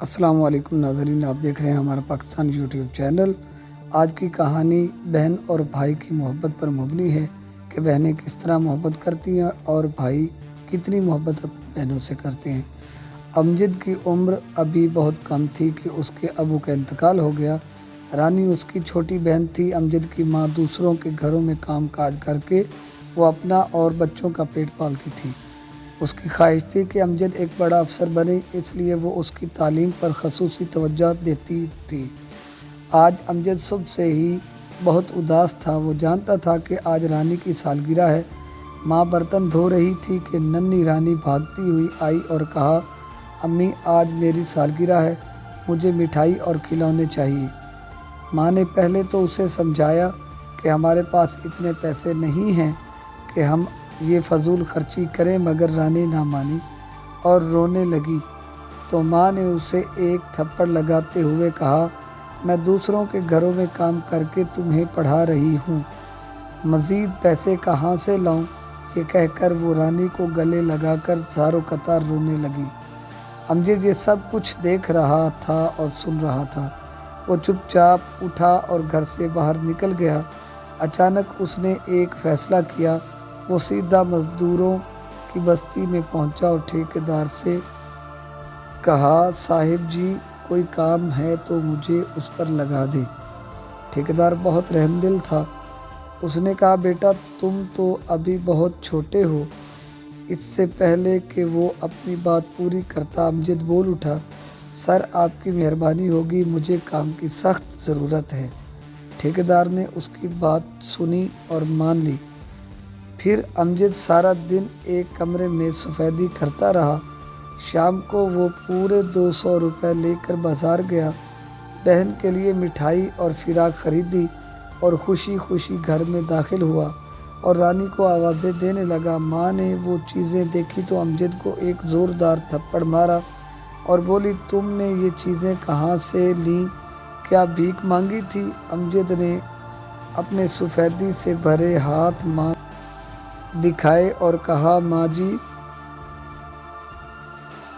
السلام علیکم ناظرین، آپ دیکھ رہے ہیں ہمارا پاکستان یوٹیوب چینل۔ آج کی کہانی بہن اور بھائی کی محبت پر مبنی ہے کہ بہنیں کس طرح محبت کرتی ہیں اور بھائی کتنی محبت اپنی بہنوں سے کرتے ہیں۔ امجد کی عمر ابھی بہت کم تھی کہ اس کے ابو کا انتقال ہو گیا۔ رانی اس کی چھوٹی بہن تھی۔ امجد کی ماں دوسروں کے گھروں میں کام کاج کر کے وہ اپنا اور بچوں کا پیٹ پالتی تھی۔ اس کی خواہش تھی کہ امجد ایک بڑا افسر بنے، اس لیے وہ اس کی تعلیم پر خصوصی توجہ دیتی تھی۔ آج امجد صبح سے ہی بہت اداس تھا۔ وہ جانتا تھا کہ آج رانی کی سالگرہ ہے۔ ماں برتن دھو رہی تھی کہ ننھی رانی بھاگتی ہوئی آئی اور کہا، امی آج میری سالگرہ ہے، مجھے مٹھائی اور کھلونے چاہیے۔ ماں نے پہلے تو اسے سمجھایا کہ ہمارے پاس اتنے پیسے نہیں ہیں کہ ہم یہ فضول خرچی کریں، مگر رانی نہ مانی اور رونے لگی تو ماں نے اسے ایک تھپڑ لگاتے ہوئے کہا، میں دوسروں کے گھروں میں کام کر کے تمہیں پڑھا رہی ہوں، مزید پیسے کہاں سے لاؤں؟ یہ کہہ کر وہ رانی کو گلے لگا کر زاروں قطار رونے لگی۔ امجد یہ سب کچھ دیکھ رہا تھا اور سن رہا تھا۔ وہ چپ چاپ اٹھا اور گھر سے باہر نکل گیا۔ اچانک اس نے ایک فیصلہ کیا۔ وہ سیدھا مزدوروں کی بستی میں پہنچا اور ٹھیکیدار سے کہا، صاحب جی کوئی کام ہے تو مجھے اس پر لگا دیں۔ ٹھیکیدار بہت رحم دل تھا۔ اس نے کہا، بیٹا تم تو ابھی بہت چھوٹے ہو۔ اس سے پہلے کہ وہ اپنی بات پوری کرتا امجد بول اٹھا، سر آپ کی مہربانی ہوگی، مجھے کام کی سخت ضرورت ہے۔ ٹھیکیدار نے اس کی بات سنی اور مان لی۔ پھر امجد سارا دن ایک کمرے میں سفیدی کرتا رہا۔ شام کو وہ پورے 200 روپے لے کر بازار گیا، بہن کے لیے مٹھائی اور فراق خریدی اور خوشی خوشی گھر میں داخل ہوا اور رانی کو آوازیں دینے لگا۔ ماں نے وہ چیزیں دیکھی تو امجد کو ایک زوردار تھپڑ مارا اور بولی، تم نے یہ چیزیں کہاں سے لیں؟ کیا بھیک مانگی تھی؟ امجد نے اپنے سفیدی سے بھرے ہاتھ ماں دکھائے اور کہا، ماں جی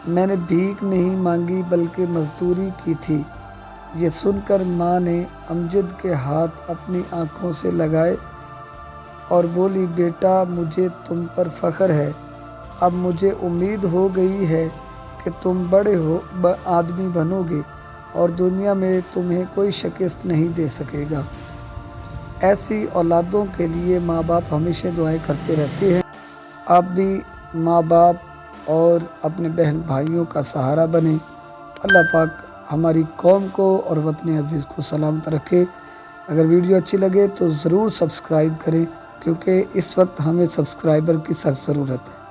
میں نے بھیک نہیں مانگی بلکہ مزدوری کی تھی۔ یہ سن کر ماں نے امجد کے ہاتھ اپنی آنکھوں سے لگائے اور بولی، بیٹا مجھے تم پر فخر ہے، اب مجھے امید ہو گئی ہے کہ تم بڑے آدمی بنو گے اور دنیا میں تمہیں کوئی شکست نہیں دے سکے گا۔ ایسی اولادوں کے لیے ماں باپ ہمیشہ دعائیں کرتے رہتے ہیں۔ آپ بھی ماں باپ اور اپنے بہن بھائیوں کا سہارا بنیں۔ اللہ پاک ہماری قوم کو اور وطن عزیز کو سلامت رکھے۔ اگر ویڈیو اچھی لگے تو ضرور سبسکرائب کریں، کیونکہ اس وقت ہمیں سبسکرائبر کی سخت ضرورت ہے۔